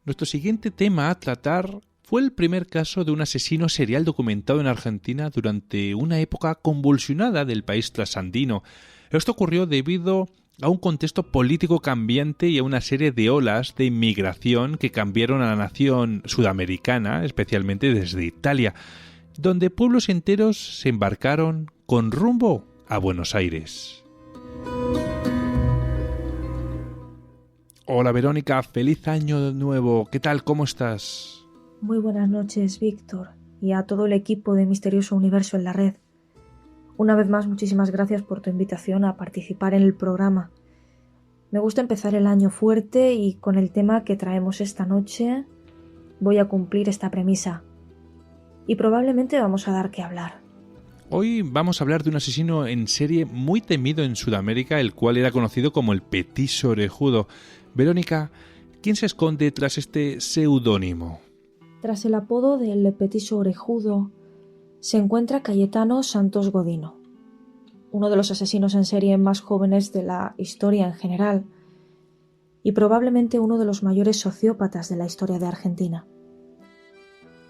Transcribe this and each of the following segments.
Nuestro siguiente tema a tratar fue el primer caso de un asesino serial documentado en Argentina durante una época convulsionada del país trasandino. Esto ocurrió debido a un contexto político cambiante y a una serie de olas de inmigración que cambiaron a la nación sudamericana, especialmente desde Italia, donde pueblos enteros se embarcaron con rumbo a Buenos Aires. Hola Verónica, feliz año nuevo. ¿Qué tal? ¿Cómo estás? Muy buenas noches, Víctor, y a todo el equipo de Misterioso Universo en la red. Una vez más, muchísimas gracias por tu invitación a participar en el programa. Me gusta empezar el año fuerte y con el tema que traemos esta noche voy a cumplir esta premisa. Y probablemente vamos a dar que hablar. Hoy vamos a hablar de un asesino en serie muy temido en Sudamérica, el cual era conocido como el Petiso Orejudo. Verónica, ¿quién se esconde tras este seudónimo? Tras el apodo del Petiso Orejudo se encuentra Cayetano Santos Godino, uno de los asesinos en serie más jóvenes de la historia en general y probablemente uno de los mayores sociópatas de la historia de Argentina.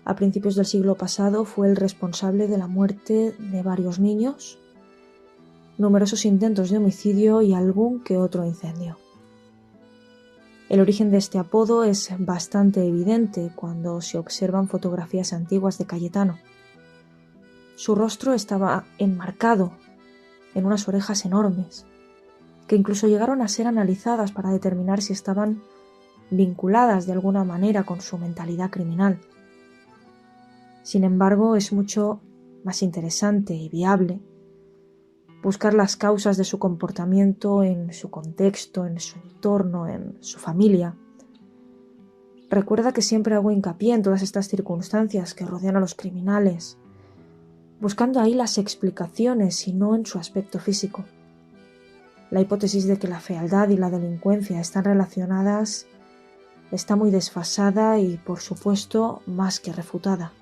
A principios del siglo pasado fue el responsable de la muerte de varios niños, numerosos intentos de homicidio y algún que otro incendio. El origen de este apodo es bastante evidente cuando se observan fotografías antiguas de Cayetano. Su rostro estaba enmarcado en unas orejas enormes, que incluso llegaron a ser analizadas para determinar si estaban vinculadas de alguna manera con su mentalidad criminal. Sin embargo, es mucho más interesante y viable buscar las causas de su comportamiento en su contexto, en su entorno, en su familia. Recuerda que siempre hago hincapié en todas estas circunstancias que rodean a los criminales, buscando ahí las explicaciones y no en su aspecto físico. La hipótesis de que la fealdad y la delincuencia están relacionadas está muy desfasada y, por supuesto, más que refutada.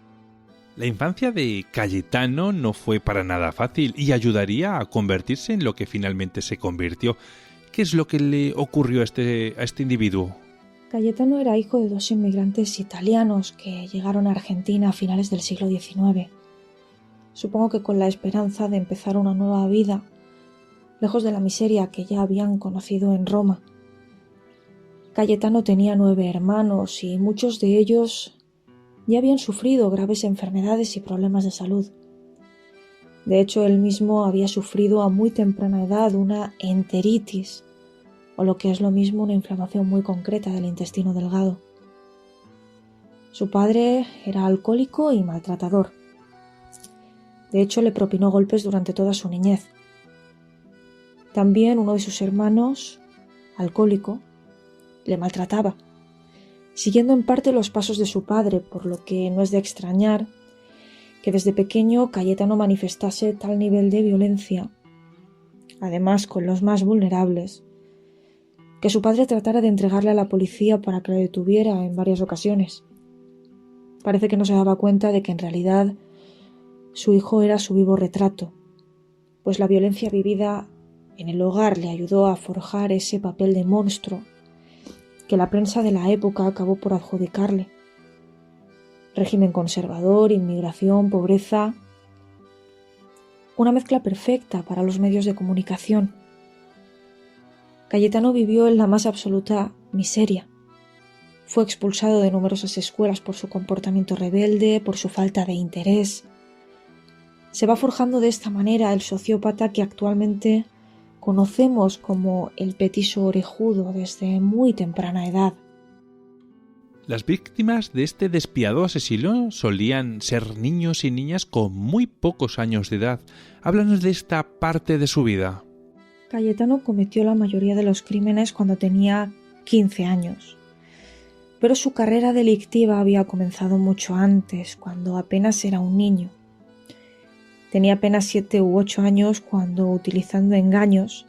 La infancia de Cayetano no fue para nada fácil y ayudaría a convertirse en lo que finalmente se convirtió. ¿Qué es lo que le ocurrió a este individuo? Cayetano era hijo de dos inmigrantes italianos que llegaron a Argentina a finales del siglo XIX. Supongo que con la esperanza de empezar una nueva vida, lejos de la miseria que ya habían conocido en Roma. Cayetano tenía 9 hermanos y muchos de ellos ya habían sufrido graves enfermedades y problemas de salud. De hecho, él mismo había sufrido a muy temprana edad una enteritis, o lo que es lo mismo una inflamación muy concreta del intestino delgado. Su padre era alcohólico y maltratador. De hecho, le propinó golpes durante toda su niñez. También uno de sus hermanos, alcohólico, le maltrataba, siguiendo en parte los pasos de su padre, por lo que no es de extrañar que desde pequeño Cayetano manifestase tal nivel de violencia, además con los más vulnerables, que su padre tratara de entregarle a la policía para que lo detuviera en varias ocasiones. Parece que no se daba cuenta de que en realidad su hijo era su vivo retrato, pues la violencia vivida en el hogar le ayudó a forjar ese papel de monstruo que la prensa de la época acabó por adjudicarle. Régimen conservador, inmigración, pobreza, una mezcla perfecta para los medios de comunicación. Cayetano vivió en la más absoluta miseria. Fue expulsado de numerosas escuelas por su comportamiento rebelde, por su falta de interés. Se va forjando de esta manera el sociópata que actualmente conocemos como el Petiso Orejudo desde muy temprana edad. Las víctimas de este despiadado asesino solían ser niños y niñas con muy pocos años de edad. Háblanos de esta parte de su vida. Cayetano cometió la mayoría de los crímenes cuando tenía 15 años, pero su carrera delictiva había comenzado mucho antes, cuando apenas era un niño. Tenía apenas 7 u 8 años cuando, utilizando engaños,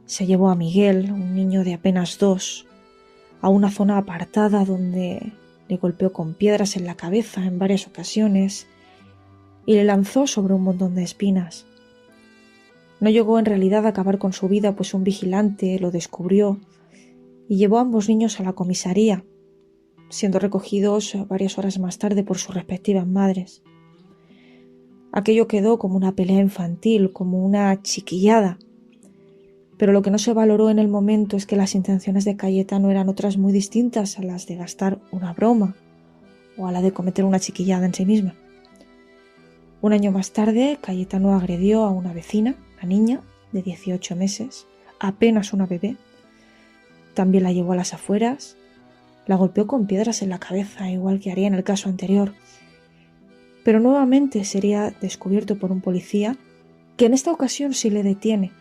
se llevó a Miguel, un niño de apenas 2, a una zona apartada donde le golpeó con piedras en la cabeza en varias ocasiones y le lanzó sobre un montón de espinas. No llegó en realidad a acabar con su vida, pues un vigilante lo descubrió y llevó a ambos niños a la comisaría, siendo recogidos varias horas más tarde por sus respectivas madres. Aquello quedó como una pelea infantil, como una chiquillada, pero lo que no se valoró en el momento es que las intenciones de Cayetano eran otras muy distintas a las de gastar una broma o a la de cometer una chiquillada en sí misma. Un año más tarde, Cayetano agredió a una vecina, una niña de 18 meses, apenas una bebé. También la llevó a las afueras, la golpeó con piedras en la cabeza, igual que haría en el caso anterior. Pero nuevamente sería descubierto por un policía, que en esta ocasión sí le detiene.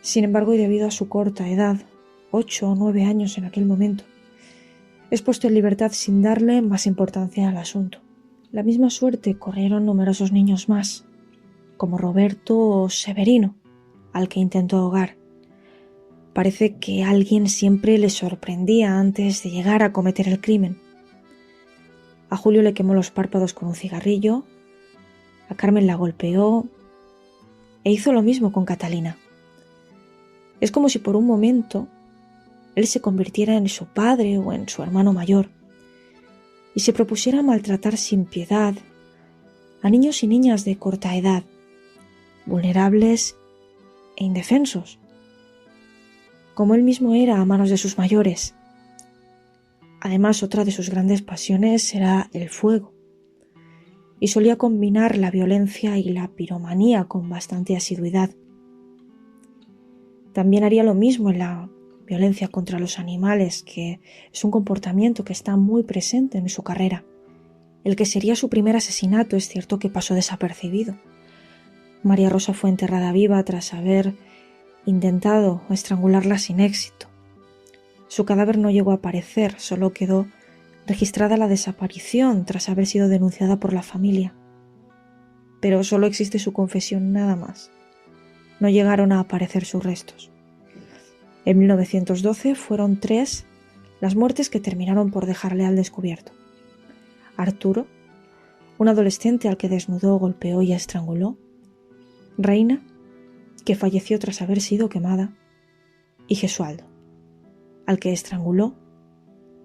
Sin embargo, y debido a su corta edad, 8 o 9 años en aquel momento, es puesto en libertad sin darle más importancia al asunto. La misma suerte corrieron numerosos niños más, como Roberto o Severino, al que intentó ahogar. Parece que alguien siempre le sorprendía antes de llegar a cometer el crimen. A Julio le quemó los párpados con un cigarrillo, a Carmen la golpeó e hizo lo mismo con Catalina. Es como si por un momento él se convirtiera en su padre o en su hermano mayor y se propusiera maltratar sin piedad a niños y niñas de corta edad, vulnerables e indefensos, como él mismo era a manos de sus mayores. Además, otra de sus grandes pasiones era el fuego, y solía combinar la violencia y la piromanía con bastante asiduidad. También haría lo mismo en la violencia contra los animales, que es un comportamiento que está muy presente en su carrera. El que sería su primer asesinato es cierto que pasó desapercibido. María Rosa fue enterrada viva tras haber intentado estrangularla sin éxito. Su cadáver no llegó a aparecer, solo quedó registrada la desaparición tras haber sido denunciada por la familia. Pero solo existe su confesión nada más. No llegaron a aparecer sus restos. En 1912 fueron 3 las muertes que terminaron por dejarle al descubierto. Arturo, un adolescente al que desnudó, golpeó y estranguló. Reina, que falleció tras haber sido quemada. Y Gesualdo, al que estranguló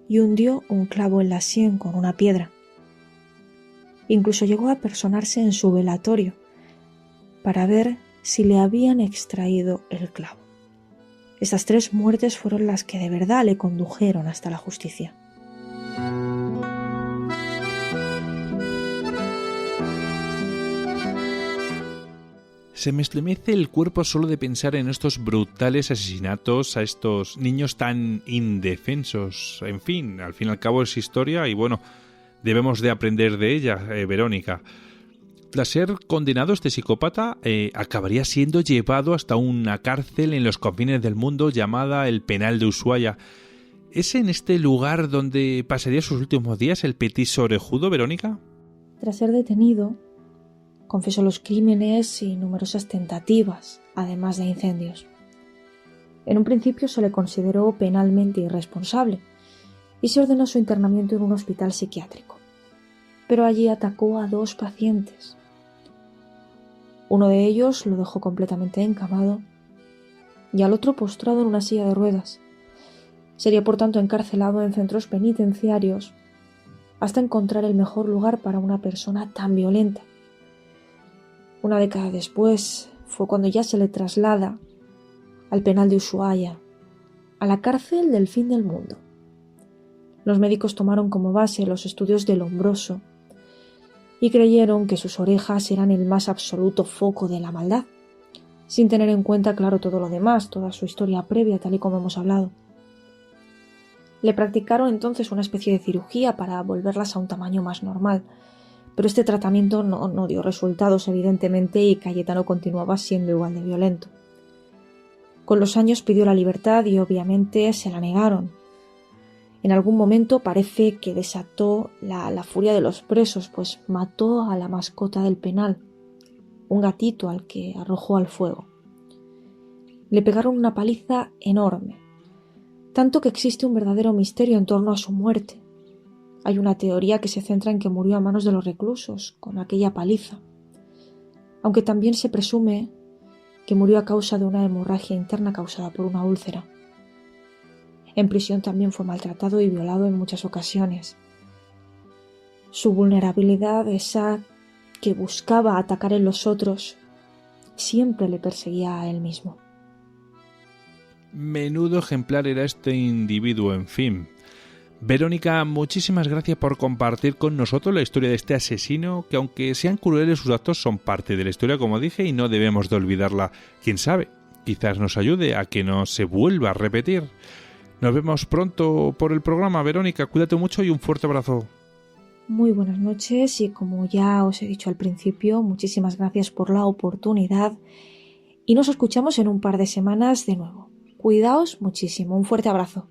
y hundió un clavo en la sien con una piedra. Incluso llegó a personarse en su velatorio para ver si le habían extraído el clavo. Estas 3 muertes fueron las que de verdad le condujeron hasta la justicia. Se me estremece el cuerpo solo de pensar en estos brutales asesinatos a estos niños tan indefensos. En fin, al fin y al cabo es historia y bueno, debemos de aprender de ella, Verónica. Tras ser condenado, este psicópata acabaría siendo llevado hasta una cárcel en los confines del mundo llamada el Penal de Ushuaia. ¿Es en este lugar donde pasaría sus últimos días el petiso orejudo, Verónica? Tras ser detenido, confesó los crímenes y numerosas tentativas, además de incendios. En un principio se le consideró penalmente irresponsable y se ordenó su internamiento en un hospital psiquiátrico. Pero allí atacó a 2 pacientes. Uno de ellos lo dejó completamente encamado y al otro postrado en una silla de ruedas. Sería por tanto encarcelado en centros penitenciarios hasta encontrar el mejor lugar para una persona tan violenta. Una década después fue cuando ya se le traslada al penal de Ushuaia, a la cárcel del fin del mundo. Los médicos tomaron como base los estudios de Lombroso y creyeron que sus orejas eran el más absoluto foco de la maldad, sin tener en cuenta, claro, todo lo demás, toda su historia previa, tal y como hemos hablado. Le practicaron entonces una especie de cirugía para volverlas a un tamaño más normal, pero este tratamiento no dio resultados, evidentemente, y Cayetano continuaba siendo igual de violento. Con los años pidió la libertad y obviamente se la negaron. En algún momento parece que desató la furia de los presos, pues mató a la mascota del penal, un gatito al que arrojó al fuego. Le pegaron una paliza enorme, tanto que existe un verdadero misterio en torno a su muerte. Hay una teoría que se centra en que murió a manos de los reclusos, con aquella paliza, aunque también se presume que murió a causa de una hemorragia interna causada por una úlcera. En prisión también fue maltratado y violado en muchas ocasiones. Su vulnerabilidad, esa que buscaba atacar en los otros, siempre le perseguía a él mismo. Menudo ejemplar era este individuo, en fin. Verónica, muchísimas gracias por compartir con nosotros la historia de este asesino, que aunque sean crueles, sus actos son parte de la historia, como dije, y no debemos de olvidarla. Quién sabe, quizás nos ayude a que no se vuelva a repetir. Nos vemos pronto por el programa, Verónica. Cuídate mucho y un fuerte abrazo. Muy buenas noches y, como ya os he dicho al principio, muchísimas gracias por la oportunidad y nos escuchamos en un par de semanas de nuevo. Cuidaos muchísimo. Un fuerte abrazo.